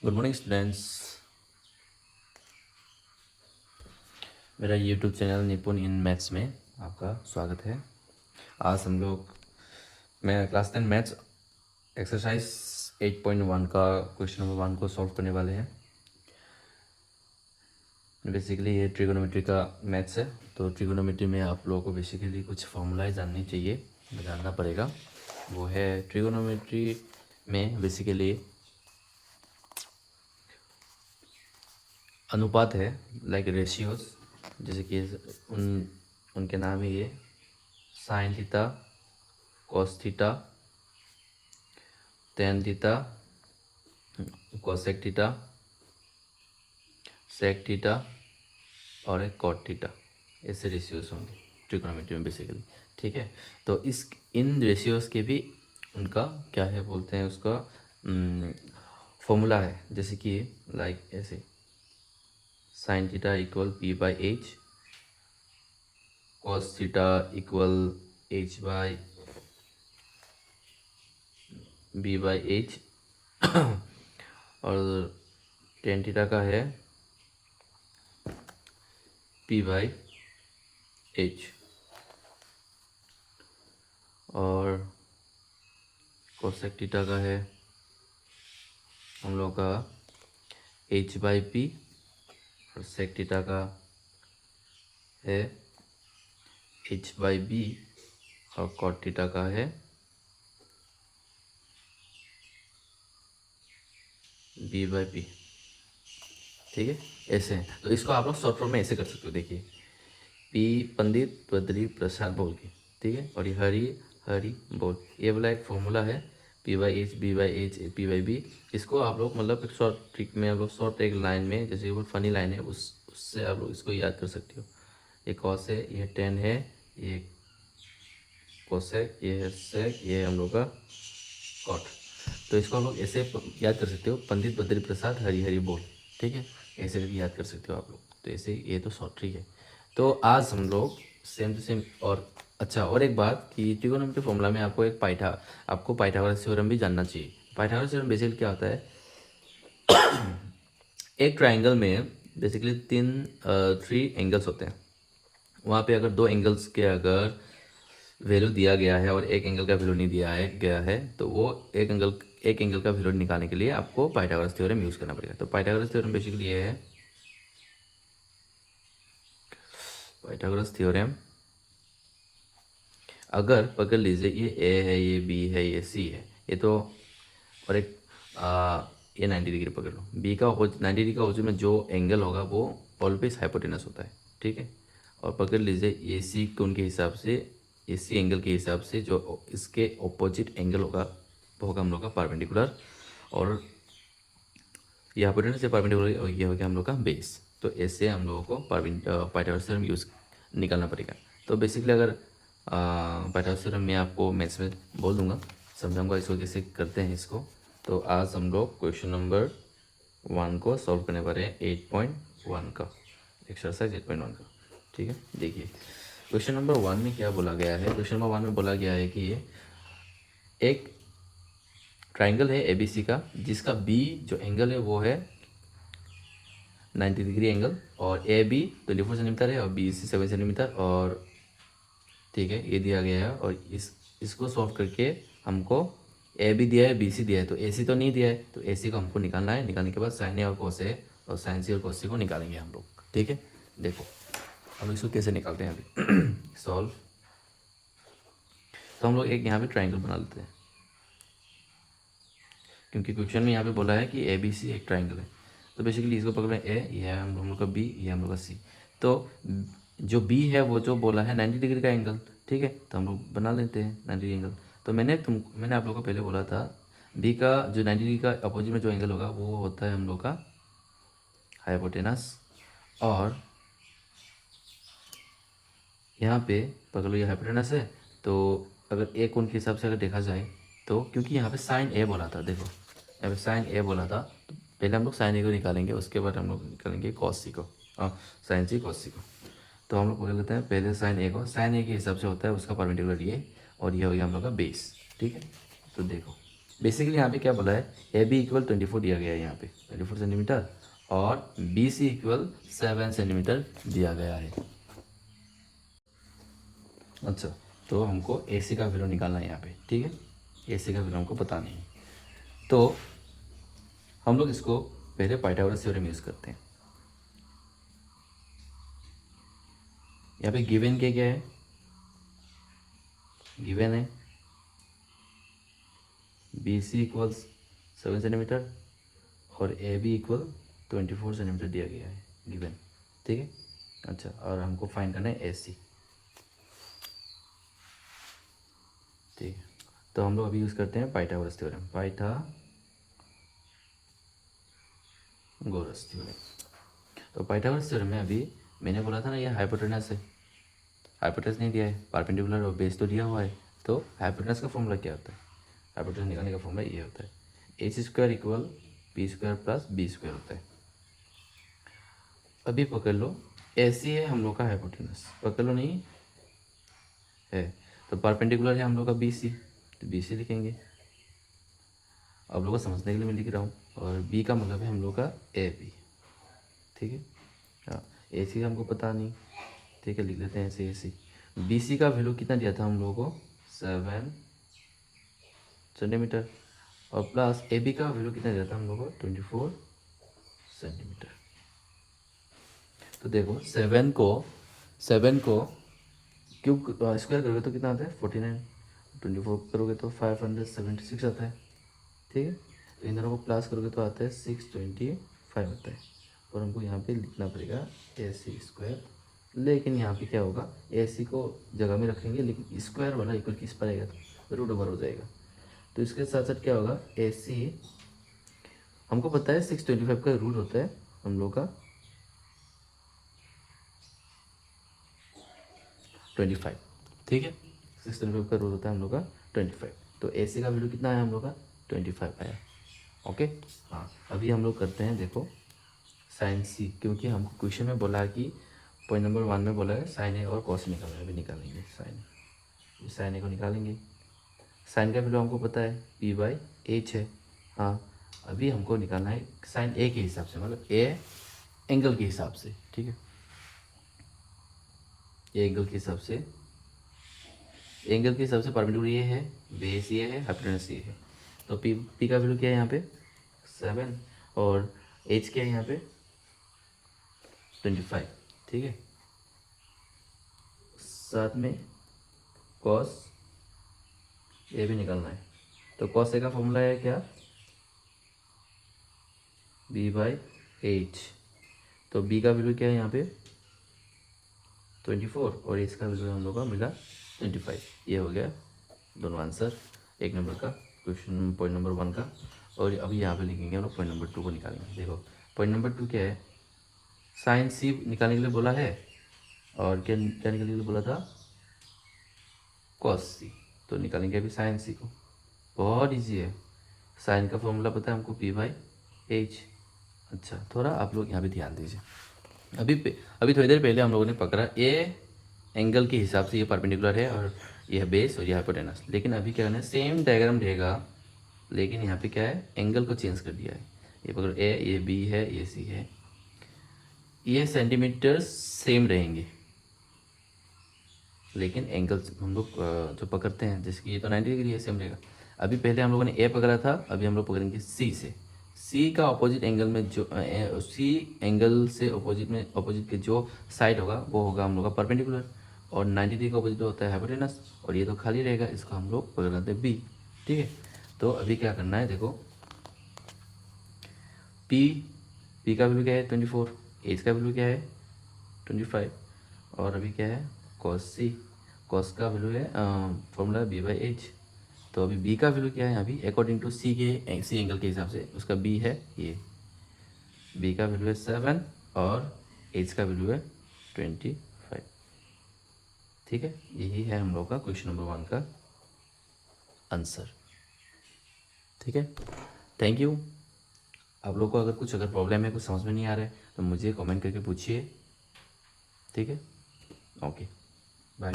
Good morning students. मेरा YouTube channel निपुण in maths में आपका स्वागत है। आज हम लोग मैं क्लास 10 मैथ्स एक्सरसाइज 8.1 का क्वेश्चन नंबर 1 को सॉल्व करने वाले हैं। बेसिकली ये ट्रिगोनोमेट्री का मैथ्स है, तो ट्रिगोनोमेट्री में आप लोगों को बेसिकली कुछ फॉर्मूलाए जाननी चाहिए, जानना पड़ेगा। वो है ट्रिगोनोमेट्री में बेसिकली अनुपात है, लाइक रेशियोज, जैसे कि उनके नाम ही ये sine theta, cos theta, tan theta, cosec theta, sec theta और एक कॉट थीटा। ऐसे रेशियोज होंगे ट्रिग्नोमेट्री में बेसिकली। ठीक है, तो इन रेशियोज के भी उनका क्या है बोलते हैं, उसका फॉर्मूला है। जैसे कि लाइक ऐसे sine theta equal P by H, cos theta equal H by B by H और टेन थीटा का है पी बाई एच और कोसेक थीटा का है हम लोग का एच बाई पी और सेक थीटा का है एच बाई बी और कॉट थीटा का है बी बाई पी। ठीक है, ऐसे है। तो इसको आप लोग शॉर्ट फॉर्म में ऐसे कर सकते हो। देखिए, पी पंडित बद्री प्रसाद बोल के, ठीक है, और ये हरी हरी बोल, ये वाला एक फॉर्मूला है, P by H B by H P by B. इसको आप लोग मतलब एक शॉर्ट ट्रिक में आप लोग शॉर्ट एक लाइन में, जैसे वो फनी लाइन है, उससे आप लोग इसको याद कर सकते हो। ये कॉस है, ये टेन है, ये कोसेक, ये है सेक, ये है हम लोग का कॉट। तो इसको हम लोग ऐसे याद कर सकते हो, पंडित बद्री प्रसाद हरी हरी बोल। ठीक है, ऐसे करके याद कर सकते हो आप लोग। तो ऐसे ये तो शॉर्ट ट्रिक है। तो आज हम लोग सेम टू सेम, और अच्छा और एक बात कि ट्रिगोनोमेट्री फॉर्मूला में आपको पाइथागोरस थ्योरम भी जानना चाहिए। पाइथागोरस थ्योरम बेसिकली क्या होता है, एक ट्राइंगल में बेसिकली थ्री एंगल्स होते हैं। वहाँ पे अगर दो एंगल्स के अगर वैल्यू दिया गया है और एक एंगल का वैल्यू नहीं दिया है गया है, तो वो एक एंगल का वैल्यू निकालने के लिए आपको पाइथागोरस थ्योरम यूज़ करना पड़ेगा। तो पाइथागोरस थ्योरम बेसिकली ये है, पाइथागोरस थ्योरम अगर पकड़ लीजिए, ये ए है, ये बी है, ये सी है, ये तो, और एक ये 90 डिग्री पकड़ लो, बी का 90 डिग्री का ऑपोजिट में जो एंगल होगा वो ऑलवेज हाइपोटेनस होता है। ठीक है, और पकड़ लीजिए ए सी कोण के हिसाब से, ए सी एंगल के हिसाब से जो इसके ऑपोजिट एंगल होगा वो होगा हम लोग का परपेंडिकुलर, और ये हाइपोटेनस से परपेंडिकुलर, और ये हो गया हम लोग का बेस। तो ऐसे हम लोगों को पाइथागोरस थ्योरम यूज़ निकालना पड़ेगा। तो बेसिकली अगर पाइथागोरस थ्योरम मैं आपको मैथ्स में बोल दूंगा, समझाऊंगा इसको कैसे करते हैं इसको। तो आज हम लोग क्वेश्चन नंबर 1 को सॉल्व करने वाले हैं, 8.1 का एक्सरसाइज 8.1 का। ठीक है, देखिए क्वेश्चन नंबर 1 में क्या बोला गया है। क्वेश्चन नंबर 1 में बोला गया है कि ये एक ट्राइंगल है एबीसी का, जिसका बी जो एंगल है वो है 90 डिग्री एंगल, और ए बी 24 सेंटीमीटर है और बी सी 7 सेंटीमीटर, और ठीक है ये दिया गया है। और इसको सॉल्व करके हमको ए बी दिया है, बी सी दिया है, तो ए सी तो नहीं दिया है, तो ए सी को हमको निकालना है। निकालने के बाद साइन ए और कोस ए और साइन सी और कोस सी को निकालेंगे हम लोग। ठीक है, देखो हम इसको कैसे निकालते हैं अभी सॉल्व। तो हम लोग एक यहाँ पे ट्राइंगल बना लेते हैं, क्योंकि क्वेश्चन में यहाँ पे बोला है कि ए बी सी एक ट्राइंगल है। तो बेसिकली इसको पकड़ ए, ये है हम लोग का बी, ये हम लोग का सी। तो जो बी है वो जो बोला है 90 डिग्री का एंगल, ठीक है, तो हम लोग बना लेते हैं 90 डिग्री एंगल। तो मैंने आप लोगों को पहले बोला था, बी का जो 90 डिग्री का अपोजिट में जो एंगल होगा वो होता है हम लोग का हाइपोटेनस, और यहाँ पे पकड़ लो ये हाइपोटेनस है। तो अगर ए कोण के हिसाब से अगर देखा जाए, तो क्योंकि यहाँ पे साइन ए बोला था, देखो यहाँ पे साइन ए बोला था, तो पहले हम लोग साइन ए को निकालेंगे, उसके बाद हम लोग निकालेंगे कॉस सी को, साइन सी कॉस सी को। तो हम लोग पकड़ लेते हैं पहले साइन ए को, साइन ए के हिसाब से होता है उसका परपेंडिकुलर ये, और ये हो गया हम लोग का बेस। ठीक है, तो देखो बेसिकली यहाँ पे क्या बोला है, ए बी इक्वल 24 दिया गया है यहाँ पे, 24 सेंटीमीटर और बी सी इक्वल 7 सेंटीमीटर दिया गया है। अच्छा, तो हमको ए सी का वैल्यू निकालना है यहाँ पे, ठीक है। ए सी का वैल्यू हमको पता नहीं है, तो हम लोग इसको पहले पाइथागोरस थ्योरम यूज़ करते हैं। यहाँ पे गिवन के क्या है, गिवन है बी सी इक्वल्स 7 सेंटीमीटर और ए बी इक्वल 24 सेंटीमीटर दिया गया है, गिवन, ठीक है। अच्छा, और हमको फाइंड करना है ए सी, ठीक है। तो हम लोग अभी यूज़ करते हैं पाइथागोरस थ्योरम, पाइथागोरस थ्योरम। तो पाइथागोरस थ्योरम में अभी मैंने बोला था ना, ये हाइपोटेनस है, हाइपोटेनस नहीं दिया है, परपेंडिकुलर और बेस तो दिया हुआ है। तो हाइपोटेनस का फॉर्मूला क्या होता है, हाइपोटेनस निकालने का फॉर्मूला ये होता है, H square equal P square plus B square होता है। अभी पकड़ लो, ऐसी है हम लोग का हाइपोटेनस, पकड़ लो, नहीं है तो परपेंडिकुलर है हम लोग का बी सी, तो बी सी लिखेंगे। आप लोगों को समझने के लिए मैं लिख रहा हूँ, और बी का मतलब है हम लोग का ए बी, ठीक है। हाँ, ए सी हमको पता नहीं, ठीक है, लिख लेते हैं ऐसे ए सी। बी सी का वैल्यू कितना दिया था हम लोगों को, 7 सेंटीमीटर, और प्लस ए बी का वैल्यू कितना दिया था हम लोगों को, 24 सेंटीमीटर। तो देखो 7 को क्यूब स्क्वायर करोगे तो कितना आता है, 49, 24 करोगे तो 576 आता है, ठीक है। तो इन दोनों को प्लस करोगे तो आता है 625 आता है, और हमको यहाँ पे लिखना पड़ेगा ए सी स्क्वायर। लेकिन यहाँ पे क्या होगा, ए सी को जगह में रखेंगे, लेकिन स्क्वायर वाला इक्वल किस पर आएगा, तो रूट ओवर हो जाएगा। तो इसके साथ साथ क्या होगा, ए सी हमको पता है 625 का रूट होता है हम लोग का 25, ठीक है। 625 का रूट होता है हम लोग का 25, तो ए सी का वैल्यू कितना आया हम लोग का, 25 आया, ओके। हाँ, अभी हम लोग करते हैं, देखो साइन सी, क्योंकि हमको क्वेश्चन में बोला है कि पॉइंट नंबर 1 में बोला है साइन ए और कॉस निकालना है, अभी निकालेंगे साइन ए को निकालेंगे। साइन का वैल्यू हमको पता है पी बाई एच है। हाँ, अभी हमको निकालना है साइन ए के हिसाब से, मतलब ए एंगल के हिसाब से, ठीक है। ए एंगल के हिसाब से, एंगल के हिसाब से परपेंडिकुलर ये है, बेस ये है, हाइपोटेनस ये है। तो पी का वैल्यू क्या है यहाँ पे 7, और एच क्या है यहाँ पे 25, ठीक है। साथ में कॉस ए भी निकालना है, तो कॉस ए का फॉर्मूला है क्या, बी बाई एच। तो बी का वैल्यू क्या है यहाँ पे 24, और एच का वैल्यू हम लोग का मिला 25। ये हो गया दोनों आंसर, एक नंबर का क्वेश्चन, पॉइंट नंबर 1 का। और अभी यहाँ पे लिखेंगे हम लोग पॉइंट नंबर 2 को निकालेंगे। देखो पॉइंट नंबर 2 क्या है, साइन सी निकालने के लिए बोला है, और क्या निकालने के लिए बोला था, कॉस सी। तो निकालेंगे अभी साइन सी को, बहुत ईजी है। साइन का फॉर्मूला पता है हमको पी बाई एच। अच्छा, थोड़ा आप लोग यहाँ पे ध्यान दीजिए। अभी थोड़ी देर पहले हम लोगों ने पकड़ा ए एंगल के हिसाब से ये परपेंडिकुलर है, और यह बेस और यह हाइपोटेनस। लेकिन अभी क्या करना है, सेम डायग्राम रहेगा, लेकिन यहाँ पे क्या है, एंगल को चेंज कर दिया है। ये पकड़ो ए, ये बी है, ये सी है, ये सेंटीमीटर सेम रहेंगे, लेकिन एंगल हम लोग जो पकड़ते हैं, जैसे कि ये तो 90 डिग्री है, सेम रहेगा। अभी पहले हम लोगों ने ए पकड़ा था, अभी हम लोग पकड़ेंगे सी से। सी का अपोजिट एंगल में जो सी एंगल से अपोजिट के जो साइड होगा वो होगा हम लोग का परपेंडिकुलर, और 90 डिग्री का अपोजिट होता है हाइपोटेनस, और ये तो खाली रहेगा, इसको हम लोग पकड़ लेते हैं बी, ठीक है। तो अभी क्या करना है, देखो पी का वैल्यू क्या है 24, एच का वैल्यू क्या है 25, और अभी क्या है कॉस सी, कॉस का वैल्यू है फॉर्मूला बी बाई एच। तो अभी बी का वैल्यू क्या है, अभी अकॉर्डिंग टू सी एंगल के हिसाब से उसका बी है, ये बी का वैल्यू है 7 और एच का वैल्यू है 25, ठीक है। यही है हम लोग का क्वेश्चन नंबर 1 का आंसर, ठीक है। Thank you. आप लोग को अगर कुछ प्रॉब्लम है, कुछ समझ में नहीं आ रहा है, तो मुझे कमेंट करके पूछिए, ठीक है। Okay, bye.